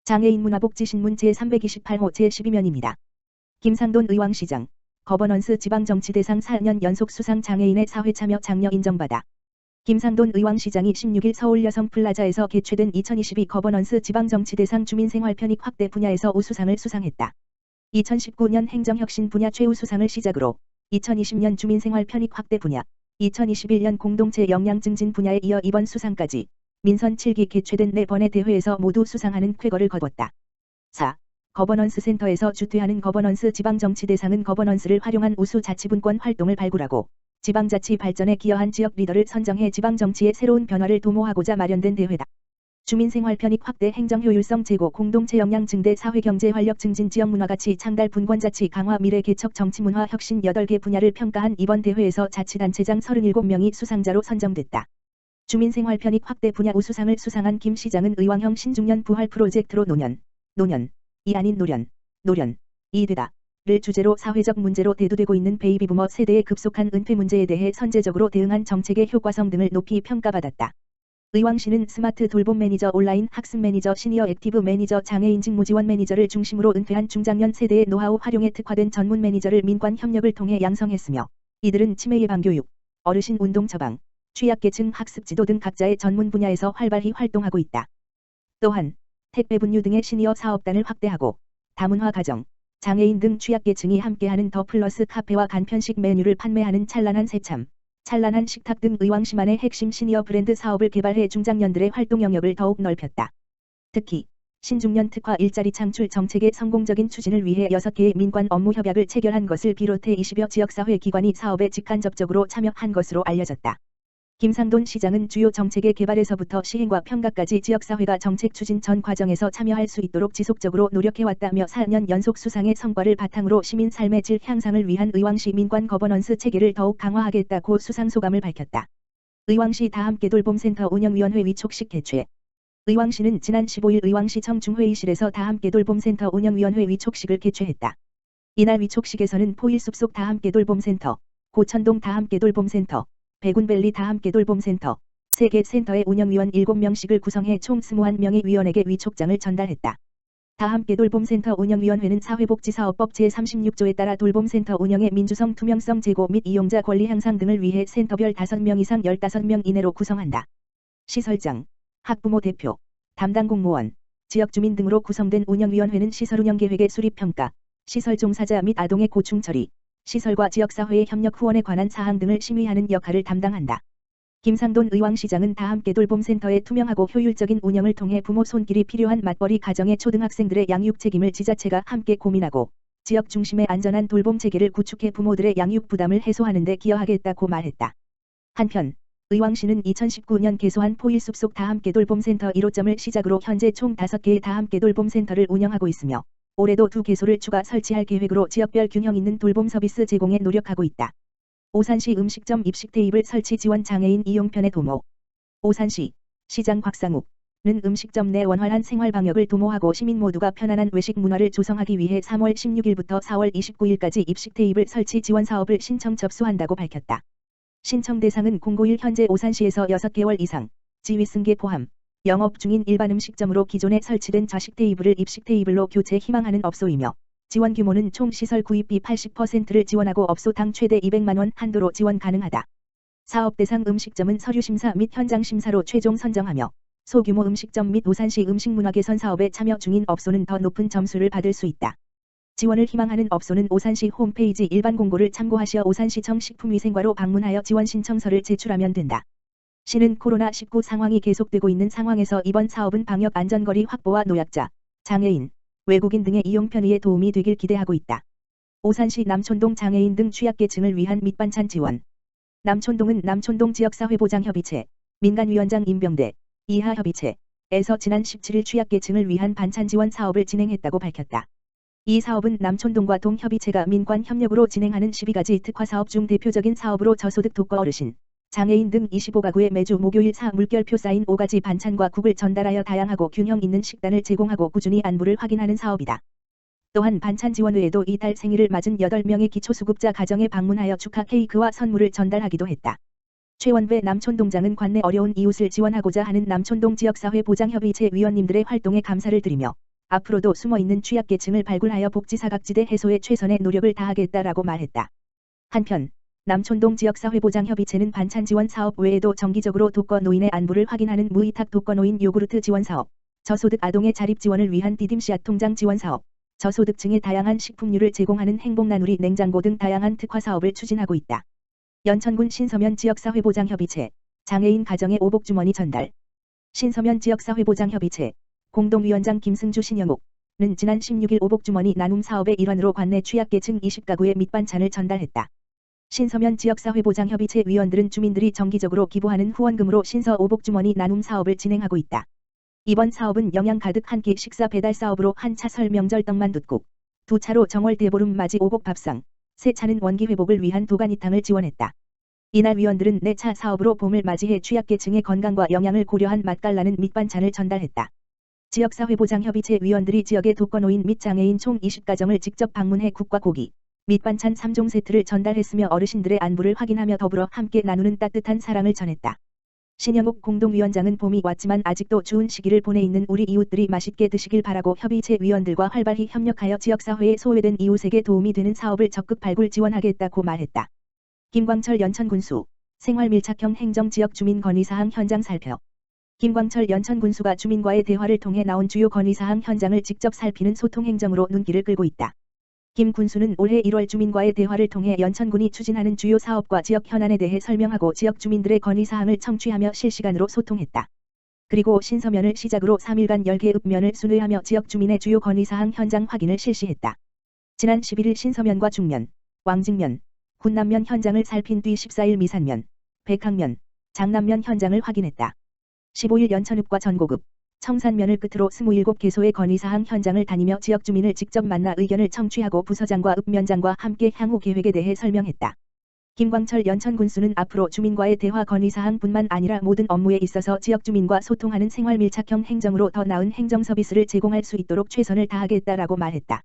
장애인 문화복지신문 제328호 제12면입니다. 김상돈 의왕시장, 거버넌스 지방정치대상 4년 연속 수상 장애인의 사회참여 장려 인정받아. 김상돈 의왕시장이 16일 서울 여성플라자에서 개최된 2022 거버넌스 지방정치대상 주민생활편익 확대 분야에서 우수상을 수상했다. 2019년 행정혁신 분야 최우수상을 시작으로 2020년 주민생활편익 확대 분야, 2021년 공동체 역량 증진 분야에 이어 이번 수상까지 민선 7기 개최된 4번의 대회에서 모두 수상하는 쾌거를 거뒀다. 4. 거버넌스 센터에서 주최하는 거버넌스 지방정치대상은 거버넌스를 활용한 우수 자치분권 활동을 발굴하고 지방자치 발전에 기여한 지역 리더를 선정해 지방정치의 새로운 변화를 도모하고자 마련된 대회다. 주민생활 편익 확대 행정 효율성 제고 공동체 역량 증대 사회경제 활력 증진 지역문화가치 창달 분권자치 강화 미래 개척 정치문화 혁신 8개 분야를 평가한 이번 대회에서 자치단체장 37명이 수상자로 선정됐다. 주민생활 편익 확대 분야 우수상을 수상한 김 시장은 의왕형 신중년 부활 프로젝트로 노년이 아닌 노련이 되다를 주제로 사회적 문제로 대두되고 있는 베이비부머 세대의 급속한 은퇴 문제에 대해 선제적으로 대응한 정책의 효과성 등을 높이 평가받았다. 의왕시는 스마트 돌봄 매니저, 온라인 학습 매니저, 시니어 액티브 매니저, 장애인 직무 지원 매니저를 중심으로 은퇴한 중장년 세대의 노하우 활용에 특화된 전문 매니저를 민관 협력을 통해 양성했으며 이들은 치매 예방 교육, 어르신 운동 처방, 취약계층 학습 지도 등 각자의 전문 분야에서 활발히 활동하고 있다. 또한 택배 분류 등의 시니어 사업단을 확대하고 다문화 가정, 장애인 등 취약계층이 함께하는 더 플러스 카페와 간편식 메뉴를 판매하는 찬란한 새참, 찬란한 식탁 등 의왕시만의 핵심 시니어 브랜드 사업을 개발해 중장년들의 활동 영역을 더욱 넓혔다. 특히 신중년 특화 일자리 창출 정책의 성공적인 추진을 위해 6개의 민관 업무 협약을 체결한 것을 비롯해 20여 지역사회 기관이 사업에 직간접적으로 참여한 것으로 알려졌다. 김상돈 시장은 주요 정책의 개발에서부터 시행과 평가까지 지역사회가 정책 추진 전 과정에서 참여할 수 있도록 지속적으로 노력해왔다며 4년 연속 수상의 성과를 바탕으로 시민 삶의 질 향상을 위한 의왕시 민관 거버넌스 체계를 더욱 강화하겠다고 수상 소감을 밝혔다. 의왕시 다함께 돌봄센터 운영위원회 위촉식 개최. 의왕시는 지난 15일 의왕시청 중회의실에서 다함께 돌봄센터 운영위원회 위촉식을 개최했다. 이날 위촉식에서는 포일 숲속 다함께 돌봄센터, 고천동 다함께 돌봄센터, 백운밸리 다함께 돌봄센터, 3개 센터의 운영위원 7명씩을 구성해 총 21명의 위원에게 위촉장을 전달했다. 다함께 돌봄센터 운영위원회는 사회복지사업법 제36조에 따라 돌봄센터 운영의 민주성 투명성 제고 및 이용자 권리 향상 등을 위해 센터별 5명 이상 15명 이내로 구성한다. 시설장, 학부모 대표, 담당 공무원, 지역주민 등으로 구성된 운영위원회는 시설 운영계획의 수립평가, 시설 종사자 및 아동의 고충 처리, 시설과 지역사회의 협력 후원에 관한 사항 등을 심의하는 역할을 담당한다. 김상돈 의왕시장은 다함께 돌봄센터의 투명하고 효율적인 운영을 통해 부모 손길이 필요한 맞벌이 가정의 초등학생들의 양육 책임을 지자체가 함께 고민하고 지역 중심의 안전한 돌봄 체계를 구축해 부모들의 양육 부담을 해소하는 데 기여하겠다고 말했다. 한편 의왕시는 2019년 개소한 포일 숲속 다함께 돌봄센터 1호점을 시작으로 현재 총 5개의 다함께 돌봄센터를 운영하고 있으며 올해도 2개소를 추가 설치할 계획으로 지역별 균형 있는 돌봄 서비스 제공에 노력하고 있다. 오산시 음식점 입식 테이블 설치 지원 장애인 이용편의 도모. 오산시 시장 곽상욱은 음식점 내 원활한 생활 방역을 도모하고 시민 모두가 편안한 외식 문화를 조성하기 위해 3월 16일부터 4월 29일까지 입식 테이블 설치 지원 사업을 신청 접수한다고 밝혔다. 신청 대상은 091 현재 오산시에서 6개월 이상, 지휘승계 포함, 영업 중인 일반 음식점으로 기존에 설치된 좌식 테이블을 입식 테이블로 교체 희망하는 업소이며 지원 규모는 총 시설 구입비 80%를 지원하고 업소당 최대 200만원 한도로 지원 가능하다. 사업 대상 음식점은 서류 심사 및 현장 심사로 최종 선정하며 소규모 음식점 및 오산시 음식문화 개선 사업에 참여 중인 업소는 더 높은 점수를 받을 수 있다. 지원을 희망하는 업소는 오산시 홈페이지 일반 공고를 참고하시어 오산시청 식품위생과로 방문하여 지원 신청서를 제출하면 된다. 시는 코로나19 상황이 계속되고 있는 상황에서 이번 사업은 방역 안전거리 확보와 노약자, 장애인, 외국인 등의 이용 편의에 도움이 되길 기대하고 있다. 오산시 남촌동 장애인 등 취약계층을 위한 밑반찬 지원. 남촌동은 남촌동 지역사회보장협의체, 민간위원장 임병대, 이하협의체에서 지난 17일 취약계층을 위한 반찬 지원 사업을 진행했다고 밝혔다. 이 사업은 남촌동과 동협의체가 민관 협력으로 진행하는 12가지 특화 사업 중 대표적인 사업으로 저소득 독거 어르신, 장애인 등 25가구에 매주 목요일 물결표 쌓인 5가지 반찬과 국을 전달하여 다양하고 균형 있는 식단을 제공하고 꾸준히 안부를 확인하는 사업이다. 또한 반찬 지원 외에도 이달 생일을 맞은 8명의 기초수급자 가정에 방문하여 축하 케이크와 선물을 전달하기도 했다. 최원배 남촌동장은 관내 어려운 이웃을 지원하고자 하는 남촌동 지역사회 보장협의체 위원님들의 활동에 감사를 드리며 앞으로도 숨어있는 취약계층을 발굴하여 복지사각지대 해소에 최선의 노력을 다하겠다라고 말했다. 한편 남촌동 지역사회보장협의체는 반찬 지원 사업 외에도 정기적으로 독거노인의 안부를 확인하는 무위탁 독거노인 요구르트 지원 사업, 저소득 아동의 자립 지원을 위한 디딤 씨앗 통장 지원 사업, 저소득층에 다양한 식품류를 제공하는 행복나누리 냉장고 등 다양한 특화 사업을 추진하고 있다. 연천군 신서면 지역사회보장협의체, 장애인 가정의 오복주머니 전달. 신서면 지역사회보장협의체, 공동위원장 김승주 신영옥는 지난 16일 오복주머니 나눔 사업의 일환으로 관내 취약계층 20가구에 밑반찬을 전달했다. 신서면 지역사회보장협의체 위원들은 주민들이 정기적으로 기부하는 후원금으로 신서 오복주머니 나눔 사업을 진행하고 있다. 이번 사업은 영양 가득 한 끼 식사 배달 사업으로 한 차 설 명절 떡만둣국, 두 차로 정월 대보름 맞이 오복 밥상, 세 차는 원기 회복을 위한 도가니탕을 지원했다. 이날 위원들은 4차 사업으로 봄을 맞이해 취약계층의 건강과 영양을 고려한 맛깔나는 밑반찬을 전달했다. 지역사회보장협의체 위원들이 지역의 독거노인 및 장애인 총 20가정을 직접 방문해 국과 고기, 밑반찬 3종 세트를 전달했으며 어르신들의 안부를 확인하며 더불어 함께 나누는 따뜻한 사랑을 전했다. 신영옥 공동위원장은 봄이 왔지만 아직도 추운 시기를 보내 있는 우리 이웃들이 맛있게 드시길 바라고 협의체 위원들과 활발히 협력하여 지역사회에 소외된 이웃에게 도움이 되는 사업을 적극 발굴 지원하겠다고 말했다. 김광철 연천군수, 생활밀착형 행정지역 주민 건의사항 현장 살펴. 김광철 연천군수가 주민과의 대화를 통해 나온 주요 건의사항 현장을 직접 살피는 소통행정으로 눈길을 끌고 있다. 김 군수는 올해 1월 주민과의 대화를 통해 연천군이 추진하는 주요 사업과 지역 현안에 대해 설명하고 지역 주민들의 건의사항을 청취하며 실시간으로 소통했다. 그리고 신서면을 시작으로 3일간 10개 읍면을 순회하며 지역 주민의 주요 건의사항 현장 확인을 실시했다. 지난 11일 신서면과 중면, 왕직면, 군남면 현장을 살핀 뒤 14일 미산면, 백항면, 장남면 현장을 확인했다. 15일 연천읍과 전곡읍, 청산면을 끝으로 27개소의 건의사항 현장을 다니며 지역 주민을 직접 만나 의견을 청취하고 부서장과 읍면장과 함께 향후 계획에 대해 설명했다. 김광철 연천군수는 앞으로 주민과의 대화 건의사항뿐만 아니라 모든 업무에 있어서 지역 주민과 소통하는 생활밀착형 행정으로 더 나은 행정 서비스를 제공할 수 있도록 최선을 다하겠다라고 말했다.